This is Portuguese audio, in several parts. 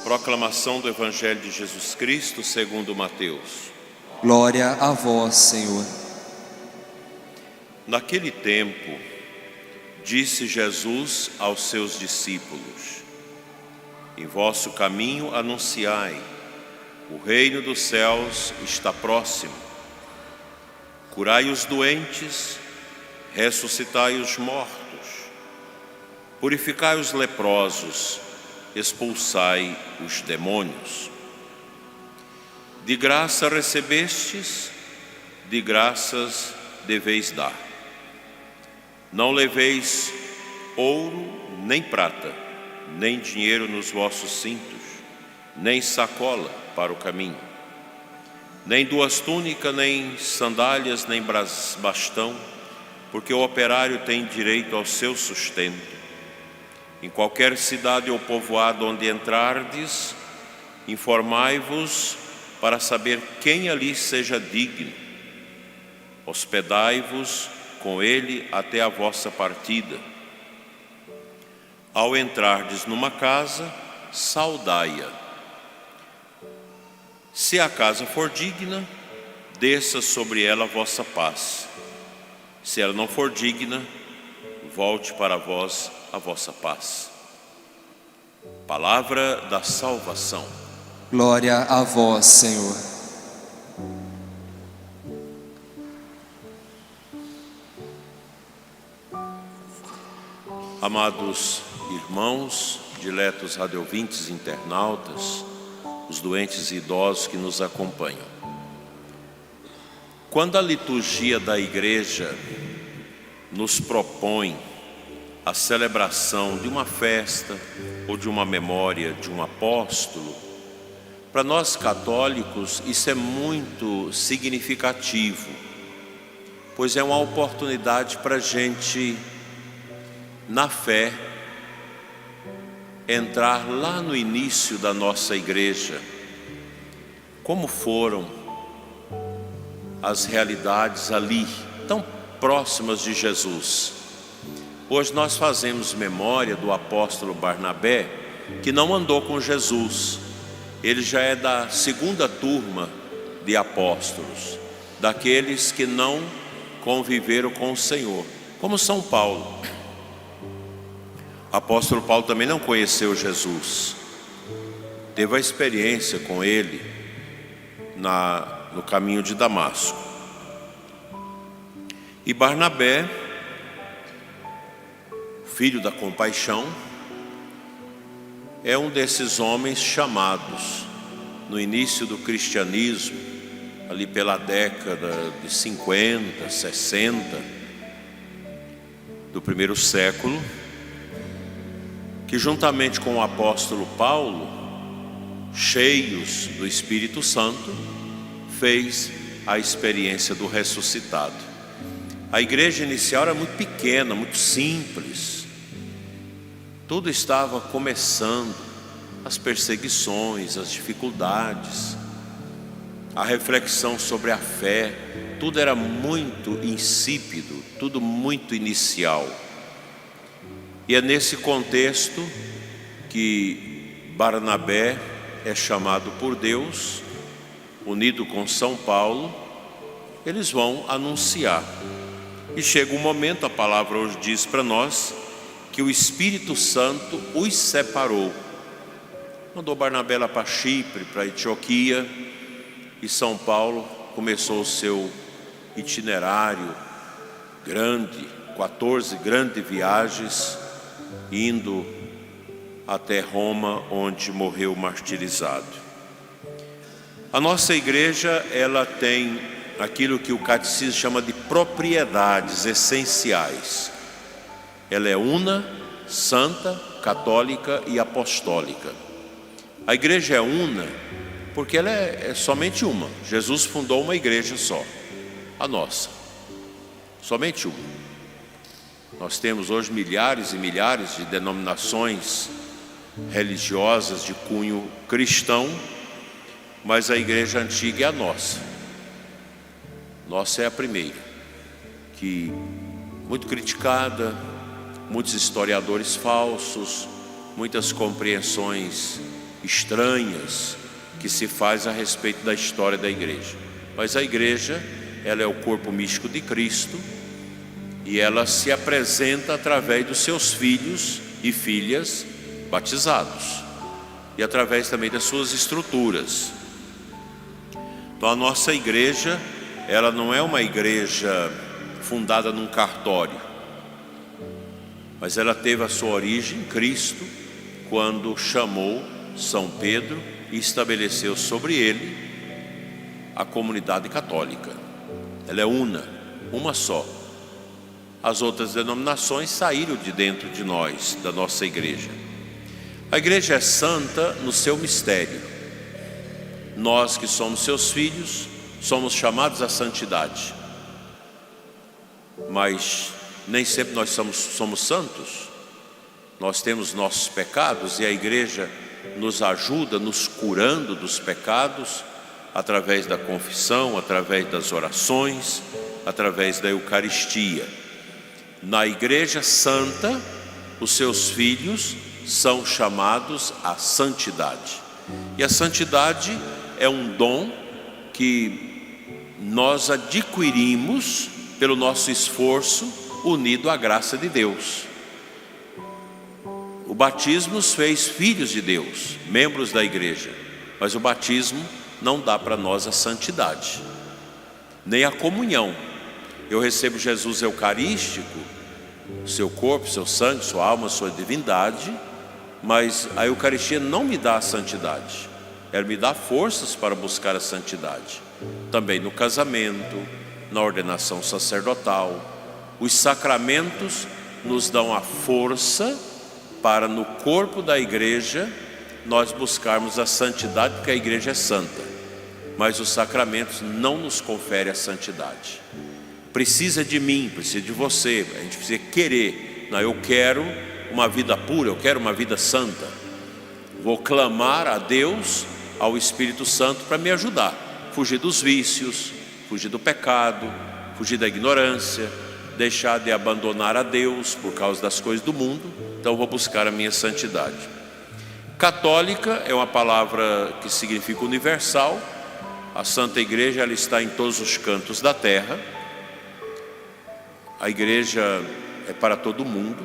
Proclamação do Evangelho de Jesus Cristo segundo Mateus. Glória a vós, Senhor. Naquele tempo, disse Jesus aos seus discípulos: em vosso caminho anunciai, o reino dos céus está próximo. Curai os doentes, ressuscitai os mortos, purificai os leprosos, expulsai os demônios. De graça recebestes, de graças deveis dar. Não leveis ouro, nem prata, nem dinheiro nos vossos cintos, nem sacola para o caminho, nem duas túnicas, nem sandálias, nem bastão, porque o operário tem direito ao seu sustento. Em qualquer cidade ou povoado onde entrardes, informai-vos para saber quem ali seja digno. Hospedai-vos com ele até a vossa partida. Ao entrardes numa casa, saudai-a. Se a casa for digna, desça sobre ela a vossa paz. Se ela não for digna, volte para vós a vossa paz. Palavra da salvação. Glória a vós, Senhor. Amados irmãos, diletos radiovintes, internautas, os doentes e idosos que nos acompanham. Quando a liturgia da Igreja nos propõe a celebração de uma festa ou de uma memória de um apóstolo, para nós católicos isso é muito significativo, pois é uma oportunidade para a gente, na fé, entrar lá no início da nossa igreja, como foram as realidades ali, tão próximas de Jesus. Hoje nós fazemos memória do apóstolo Barnabé, que não andou com Jesus. Ele já é da segunda turma de apóstolos, daqueles que não conviveram com o Senhor, como São Paulo. O apóstolo Paulo também não conheceu Jesus, teve a experiência com ele no caminho de Damasco. E Barnabé, filho da compaixão, é um desses homens chamados no início do cristianismo, ali pela década de 50, 60 do primeiro século, que juntamente com o apóstolo Paulo, cheios do Espírito Santo, fez a experiência do ressuscitado. A igreja inicial era muito pequena, muito simples. Tudo estava começando, as perseguições, as dificuldades, a reflexão sobre a fé, tudo era muito insípido, tudo muito inicial. E é nesse contexto que Barnabé é chamado por Deus, unido com São Paulo, eles vão anunciar. E chega um momento, a palavra hoje diz para nós, que o Espírito Santo os separou. Mandou Barnabé lá para Chipre, para Antioquia, e São Paulo começou o seu itinerário grande, 14 grandes viagens, indo até Roma, onde morreu martirizado. A nossa igreja, ela tem aquilo que o catecismo chama de propriedades essenciais. Ela é una, santa, católica e apostólica. A igreja é una porque ela é somente uma. Jesus fundou uma igreja só, a nossa, somente uma. Nós temos hoje milhares e milhares de denominações religiosas de cunho cristão, mas a igreja antiga é a nossa. Nossa é a primeira, que muito criticada, muitos historiadores falsos, muitas compreensões estranhas que se faz a respeito da história da igreja. Mas a igreja, ela é o corpo místico de Cristo, e ela se apresenta através dos seus filhos e filhas batizados, e através também das suas estruturas. Então a nossa igreja, ela não é uma igreja fundada num cartório, mas ela teve a sua origem em Cristo, quando chamou São Pedro e estabeleceu sobre ele a comunidade católica. Ela é uma só. As outras denominações saíram de dentro de nós, da nossa igreja. A igreja é santa no seu mistério. Nós que somos seus filhos, somos chamados à santidade. Mas nem sempre nós somos santos. Nós temos nossos pecados, e a igreja nos ajuda, nos curando dos pecados, através da confissão, através das orações, através da Eucaristia. Na igreja santa, os seus filhos são chamados à santidade. E a santidade é um dom que nós adquirimos pelo nosso esforço, unido à graça de Deus. O batismo nos fez filhos de Deus, membros da igreja, mas o batismo não dá para nós a santidade, nem a comunhão. Eu recebo Jesus eucarístico, seu corpo, seu sangue, sua alma, sua divindade, mas a Eucaristia não me dá a santidade, ela me dá forças para buscar a santidade. Também no casamento, na ordenação sacerdotal, os sacramentos nos dão a força para, no corpo da igreja, nós buscarmos a santidade, porque a igreja é santa, mas os sacramentos não nos conferem a santidade. Precisa de mim, precisa de você, a gente precisa querer. Não, eu quero uma vida pura, eu quero uma vida santa. Vou clamar a Deus, ao Espírito Santo, para me ajudar, fugir dos vícios, fugir do pecado, fugir da ignorância, deixar de abandonar a Deus por causa das coisas do mundo. Então vou buscar a minha santidade. Católica é uma palavra que significa universal. A Santa Igreja, ela está em todos os cantos da terra. A igreja é para todo mundo.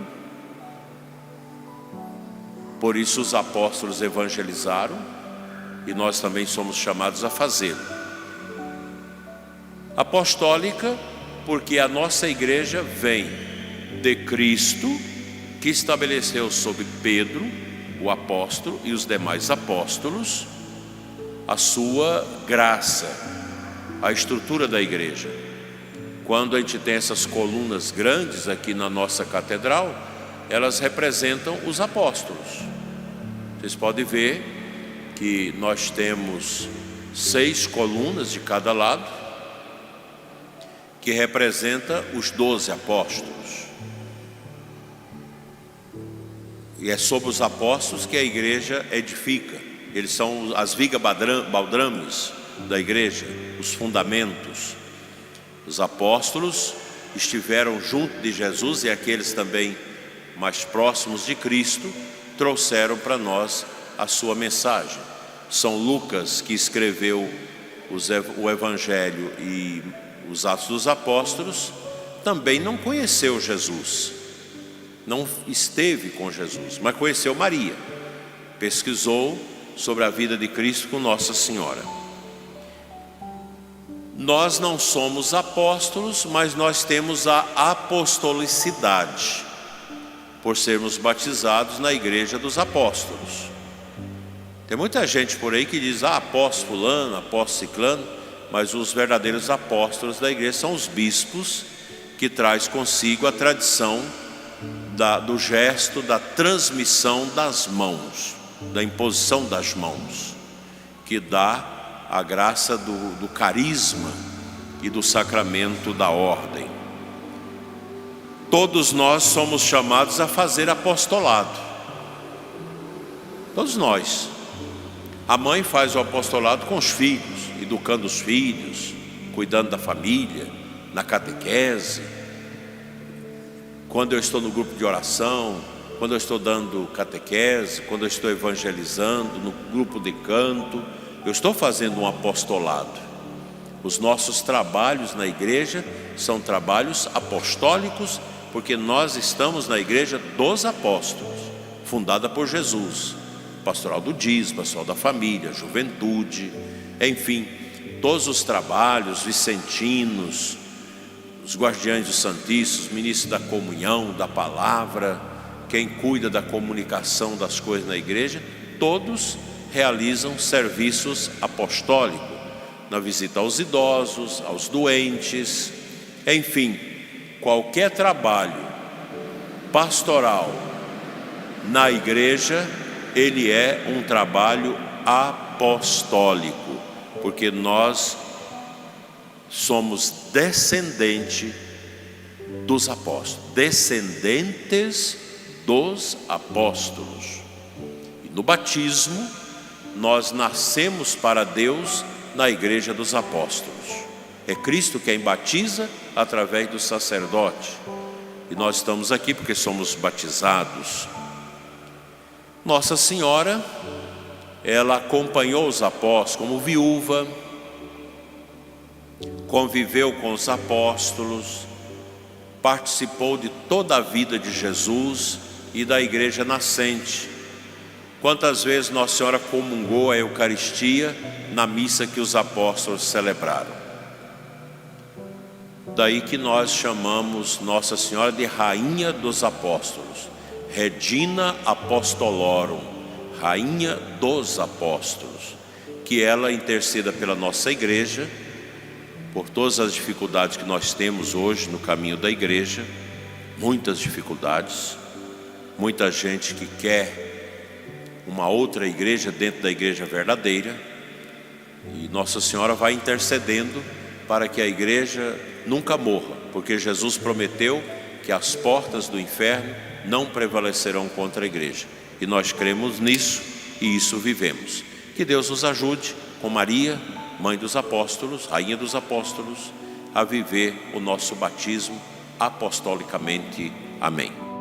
Por isso os apóstolos evangelizaram, e nós também somos chamados a fazê-lo. Apostólica, porque a nossa igreja vem de Cristo, que estabeleceu sobre Pedro, o apóstolo, e os demais apóstolos, a sua graça, a estrutura da igreja. Quando a gente tem essas colunas grandes aqui na nossa catedral, elas representam os apóstolos. Vocês podem ver que nós temos 6 colunas de cada lado, que representa os 12 apóstolos. E é sobre os apóstolos que a igreja edifica. Eles são as vigas baldrames da igreja, os fundamentos. Os apóstolos estiveram junto de Jesus, e aqueles também mais próximos de Cristo trouxeram para nós a sua mensagem. São Lucas, que escreveu o Evangelho e os Atos dos Apóstolos, também não conheceu Jesus, não esteve com Jesus, mas conheceu Maria, pesquisou sobre a vida de Cristo com Nossa Senhora. Nós não somos apóstolos, mas nós temos a apostolicidade, por sermos batizados na igreja dos apóstolos. Tem muita gente por aí que diz, apóstolo fulano, apóstolo ciclano, mas os verdadeiros apóstolos da igreja são os bispos, que traz consigo a tradição do gesto da transmissão das mãos, da imposição das mãos, que dá a graça do carisma e do sacramento da ordem. Todos nós somos chamados a fazer apostolado. Todos nós. A mãe faz o apostolado com os filhos, educando os filhos, cuidando da família, na catequese. Quando eu estou no grupo de oração, quando eu estou dando catequese, quando eu estou evangelizando, no grupo de canto, eu estou fazendo um apostolado. Os nossos trabalhos na igreja são trabalhos apostólicos, porque nós estamos na igreja dos apóstolos, fundada por Jesus. Pastoral do dízimo, pastoral da família, juventude, enfim, todos os trabalhos vicentinos, os guardiães do Santíssimo, os ministros da comunhão, da palavra, quem cuida da comunicação das coisas na igreja, todos realizam serviços apostólicos, na visita aos idosos, aos doentes, enfim, qualquer trabalho pastoral na igreja, ele é um trabalho apostólico, porque nós somos descendentes dos apóstolos, descendentes dos apóstolos. E no batismo, nós nascemos para Deus na igreja dos apóstolos. É Cristo quem batiza através do sacerdote. E nós estamos aqui porque somos batizados. Nossa Senhora, ela acompanhou os apóstolos como viúva, conviveu com os apóstolos, participou de toda a vida de Jesus e da igreja nascente. Quantas vezes Nossa Senhora comungou a Eucaristia na missa que os apóstolos celebraram? Daí que nós chamamos Nossa Senhora de Rainha dos Apóstolos, Regina Apostolorum, Rainha dos Apóstolos, que ela interceda pela nossa igreja, por todas as dificuldades que nós temos hoje no caminho da igreja, muitas dificuldades, muita gente que quer uma outra igreja dentro da igreja verdadeira, e Nossa Senhora vai intercedendo para que a igreja nunca morra, porque Jesus prometeu que as portas do inferno não prevalecerão contra a igreja, e nós cremos nisso e isso vivemos. Que Deus nos ajude com Maria, Mãe dos Apóstolos, Rainha dos Apóstolos, a viver o nosso batismo apostolicamente. Amém.